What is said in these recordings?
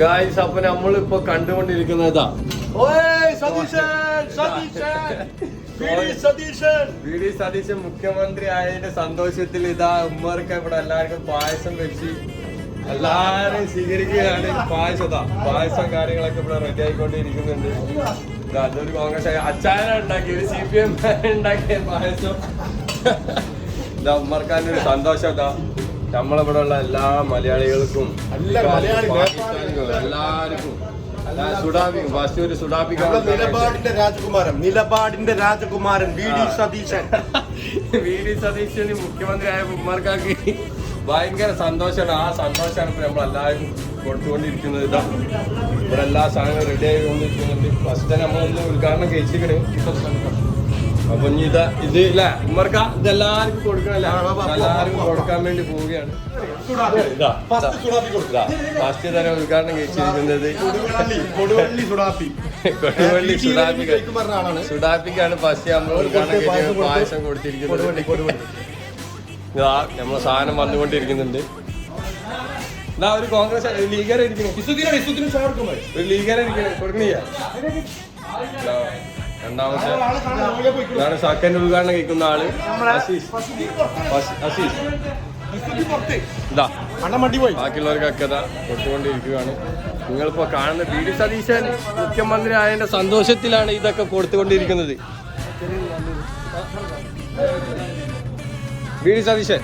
Guys, അപ്പൊ നമ്മളിപ്പോ കണ്ടുകൊണ്ടിരിക്കുന്നതാ V D Satheesan മുഖ്യമന്ത്രി ആയതിന്റെ സന്തോഷത്തിൽ ഇതാ ഉമ്മർക്ക് ഇവിടെ എല്ലാവർക്കും പായസം വെച്ച് എല്ലാരും സ്വീകരിക്കുകയാണ്. പായസം കാര്യങ്ങളൊക്കെ ഇവിടെ റെഡി ആയിക്കൊണ്ടിരിക്കുന്നുണ്ട്. അതൊരു കോൺഗ്രസ് അച്ചായന ഉണ്ടാക്കി, ഒരു CPM ഉണ്ടാക്കിയ പായസം. ഇതാ ഉമ്മർക്കാന്റെ ഒരു സന്തോഷം. ഇതാ നമ്മളിവിടെ ഉള്ള എല്ലാ മലയാളികൾക്കും എല്ലാവർക്കും നിലപാടിന്റെ രാജകുമാരൻ വി ഡി സതീശന് മുഖ്യമന്ത്രിയായ ഉമ്മർക്കാക്ക് ഭയങ്കര സന്തോഷമാണ്. ആ സന്തോഷമാണ് ഇപ്പൊ നമ്മളെല്ലാവരും കൊടുത്തുകൊണ്ടിരിക്കുന്നത്. ഇതാ ഇവിടെ എല്ലാ സാധനങ്ങളും റെഡി ആയിക്കൊണ്ടിരിക്കുന്നുണ്ട്. ഫസ്റ്റ് തന്നെ നമ്മളൊന്ന് ഉദ്ഘാടനം കഴിച്ചിരിക്കണേ. അപ്പൊ ഇനി ഇത് ഇല്ല ഉമ്മർക്ക ഇതെല്ലാവർക്കും കൊടുക്കണല്ല, എല്ലാവർക്കും കൊടുക്കാൻ വേണ്ടി പോവുകയാണ്. ഫസ്റ്റ് തന്നെ ഉദ്ഘാടനം കഴിച്ചിരിക്കുന്നത് കൊടുവള്ളി സുഡാപ്പിക്കാണ് ഫസ്റ്റ് നമ്മൾ ഉദ്ഘാടനം കഴിച്ച പായസം കൊടുത്തിരിക്കുന്നത്. നമ്മളെ സാധനം വന്നുകൊണ്ടിരിക്കുന്നുണ്ട്. ഇതാ ഒരു കോൺഗ്രസ് ലീഗരെ ഇരിക്കണേ, ഒരു ലീഗരെ ഇരിക്കണേ കൊടുക്കണില്ല. രണ്ടാമത്തെ ഇതാണ് സെക്കൻഡ് ഉദ്ഘാടനം കഴിക്കുന്ന ആള് അസീസ്. ഇതാ ബാക്കിയുള്ളവർക്കൊക്കെ ഇതാ കൊടുത്തുകൊണ്ടിരിക്കുകയാണ്. നിങ്ങളിപ്പോ കാണുന്ന വി ഡി സതീശൻ മുഖ്യമന്ത്രി ആയതിന്റെ സന്തോഷത്തിലാണ് ഇതൊക്കെ കൊടുത്തുകൊണ്ടിരിക്കുന്നത്. വി ഡി സതീശൻ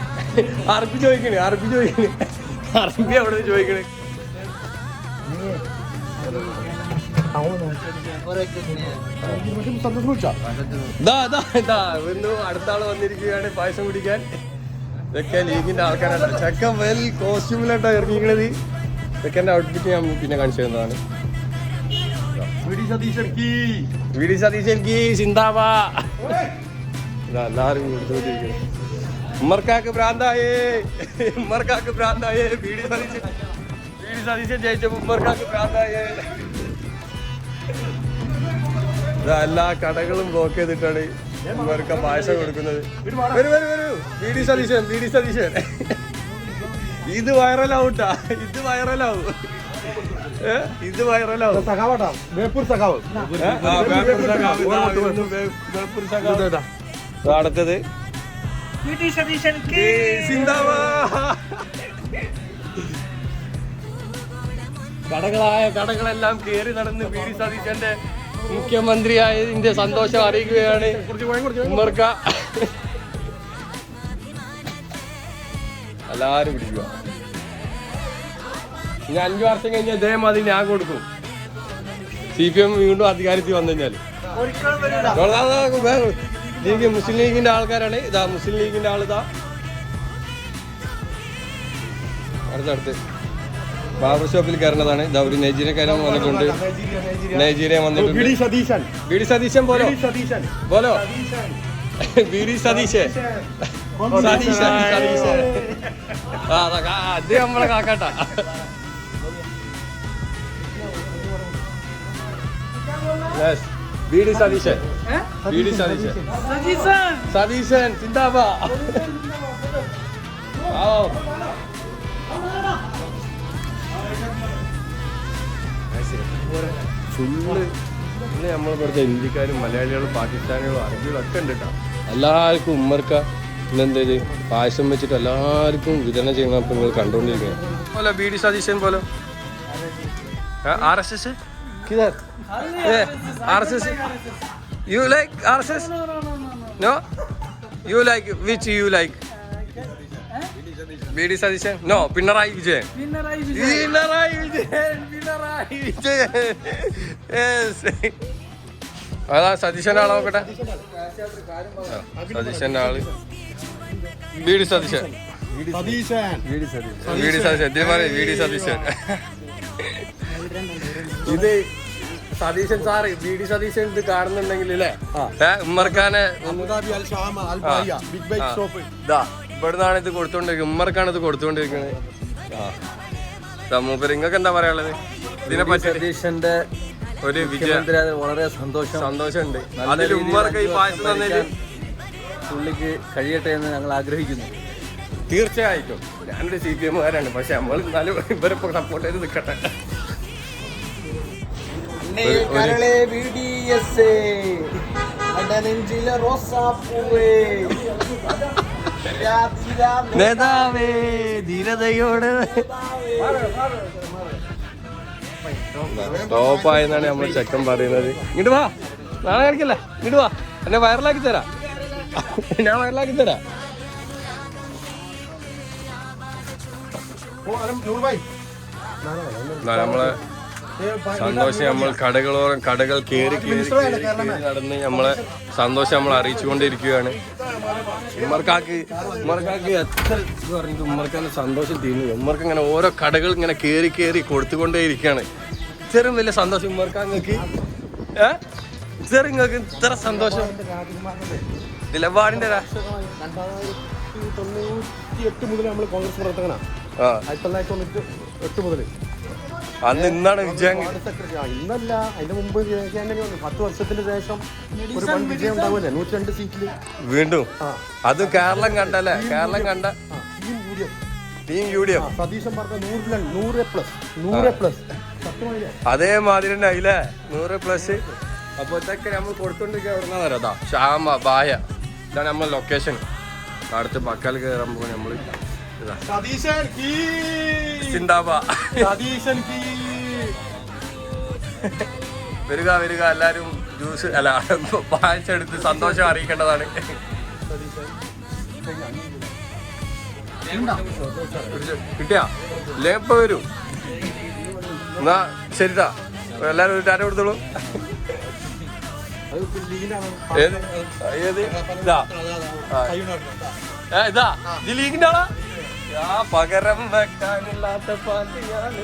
അറബി ചോദിക്കണേ, അറബി അവിടെ ചോദിക്കണേ. അടുത്ത ആള് വന്നിരിക്കുകയാണ് പായസം കുടിക്കാൻ. ഇതൊക്കെ ലീഗിന്റെ ആൾക്കാരാണ്. ചെക്കൻ വെൽ കോസ്റ്റ്യൂമിലായിട്ടാണ് ഇറങ്ങിയിരിക്കുന്നത്. ചെക്കൻ്റെ ഔട്ട്ഫിറ്റ് ഞാൻ പിന്നെ കാണിച്ചു തരുന്നതാണ്. വി ഡി സതീശൻ കീ സിന്ദാബാ. എല്ലാവരും കൊടുത്തുകൊണ്ടിരിക്കുന്നു. ഉമ്മർക്കാക്ക് ഭ്രാന്തായേ, ഉമ്മർക്കാക്ക് ഭ്രാന്തായേ. വി ഡി സതീശൻ ജയിച്ചപ്പോ ഉമ്മർക്കാക്ക് ഭ്രാന്തായേ. എല്ലാ കടകളും ബ്ലോക്ക് ചെയ്തിട്ടാണ് ഉമ്മർക്ക പായസം കൊടുക്കുന്നത്. വരൂ വി ഡി സതീശൻ. ഇത് വൈറലാവൂട്ടാ, ഇത് വൈറലാവും. അടുത്തത് കടകളെല്ലാം കയറി നടന്ന് വി ഡി സതീശന്റെ മുഖ്യമന്ത്രിയായതിന്റെ സന്തോഷം അറിയിക്കുകയാണ് ഉമ്മർക്ക. എല്ലാരും പിടിക്കുക. ഇനി 5 വർഷം കഴിഞ്ഞാൽ ഇതേമാതിരി ഞാൻ കൊടുക്കും. CPM വീണ്ടും അധികാരത്തിൽ വന്നു കഴിഞ്ഞാൽ. മുസ്ലിം ലീഗിന്റെ ആൾക്കാരാണ്. ഇതാ മുസ്ലിം ലീഗിന്റെ ആളിതാ അടുത്തടുത്ത് ബാബർ ഷോപ്പിൽ കയറുന്നതാണ്. ഇതാ ഒരു നൈജീരിയക്കാരൻ വന്നിട്ടുണ്ട്. നൈജീരിയ വന്നിട്ടുണ്ട്. വി ഡി സതീശൻ പോലോ വി ഡി സതീശൻ അത് നമ്മളെ കാക്കാട്ടാ. വി ഡി സതീശൻ സിന്ദാബാ. ഫുള്ള് നമ്മൾ പറഞ്ഞ ഇന്ത്യക്കാരും മലയാളികളും പാകിസ്ഥാനികളും അറബികളും ഒക്കെ ഉണ്ട് കേട്ടോ. എല്ലാവർക്കും ഉമ്മർക്ക ഇന്നെന്തേത് പായസം വെച്ചിട്ട് എല്ലാവർക്കും വിതരണം ചെയ്യണം. ഇപ്പൊ നിങ്ങൾ കണ്ടുകൊണ്ടിരിക്കുന്നത് പോലെ വി ഡി സതീശൻ പോലെ RSS. You like RSS? No? You like which you like? V D Satheesan? No, Pinarayi Vijayan. അതാ സതീശന്റെ ആളോ നോക്കട്ടെ. സതീശന്റെ ആള് വി ഡി സതീശൻ. ഇത് സതീശൻ സാറ് വി ഡി സതീശൻ ഇത് കാണുന്നുണ്ടെങ്കിൽ അല്ലേ ഉമ്മർഖാനെ ഇവിടുന്നാണ് ഇത് കൊടുത്തോണ്ടിരിക്കുന്നത്. ഉമ്മർക്കാണ് ഇത് കൊടുത്തോണ്ടിരിക്കുന്നത്. മൂപ്പര് നിങ്ങൾക്ക് എന്താ പറയാനുള്ളത് ഇതിനെ പറ്റി? സതീശന്റെ ഒരു വിജയം വളരെ സന്തോഷമുണ്ട്. അതിൽ ഉമ്മർക്ക് ഈ പായസം തന്നതിൽ പുള്ളിക്ക് കഴിയട്ടെ എന്ന് ഞങ്ങൾ ആഗ്രഹിക്കുന്നു. തീർച്ചയായിട്ടും ഞാനൊരു CPM കാരാണ്. പക്ഷെ നമ്മൾ എന്നാലും ഇവരിപ്പോ സപ്പോർട്ട് ചെയ്ത് നിൽക്കട്ടെ. നേതാവേ ധീരതയോട് ടോപ്പായെന്നാണ് നമ്മള് ചെക്കൻ പറയുന്നത്. ഇങ്ങോട്ട് വാ, നാളെ കളിക്കല്ല, ഇങ്ങോട്ട് വാ, എന്നെ വൈറലാക്കി തരാം, ഞാൻ വൈറലാക്കി തരാം. നമ്മളെ സന്തോഷം നമ്മൾ കടകൾ കയറി നടന്ന് നമ്മളെ സന്തോഷം നമ്മൾ അറിയിച്ചുകൊണ്ടിരിക്കുകയാണ്. ഉമ്മർക്കാക്ക് എത്ര ഇത് പറഞ്ഞിട്ട് ഉമ്മർക്കാന്റെ സന്തോഷം തീരുന്നു. ഉമ്മർക്ക് ഇങ്ങനെ ഓരോ കടകൾ ഇങ്ങനെ കയറി കൊടുത്തുകൊണ്ടേ ഇരിക്കുകയാണ്. ഇത്രയും വലിയ സന്തോഷം ഉമ്മർക്കാങ്ങൾക്ക്, നിങ്ങൾക്ക് ഇത്ര സന്തോഷം. നിലപാടിന്റെ 1998 മുതൽ നമ്മൾ കോൺഗ്രസ് പ്രവർത്തകനാണ്. 1998 മുതൽ അന്ന് ഇന്നാണ് വിജയം. ഇന്നല്ല, അതിന്റെ മുമ്പ് 10 വർഷത്തിന് ശേഷം ഒരു വൻ വിജയം ഉണ്ടാവില്ലേ 102 സീറ്റില് വീണ്ടും. അത് കേരളം കണ്ടല്ലേ, കേരളം കണ്ട ടീം UDF സതീശൻ പറഞ്ഞ 100+. അതേമാതിരി തന്നെ ആയില്ലേ 100+. അപ്പൊ ഇതൊക്കെ നമ്മൾ കൊടുത്തോണ്ടിരിക്കുക. എവിടുന്നാ അതാ ശ്യാമ ബായ, ഇതാണ് നമ്മളെ ലൊക്കേഷൻ. അടുത്ത് പക്കാൽ കയറാൻ പോകും നമ്മള്. വരിക എല്ലാരും ജ്യൂസ് അല്ല പായസം എടുത്ത് സന്തോഷം അറിയിക്കേണ്ടതാണ്. കിട്ടിയാ ലേപ്പ വരും. എന്നാ ശരിതാ, എല്ലാരും ഒരു ടാറ്റ കൊടുത്തോളൂ. ഇതാ ഇത് ലീഗിന്റെ ആളാ. പകരം വെക്കാനില്ലാത്ത പാർട്ടിയാണ്.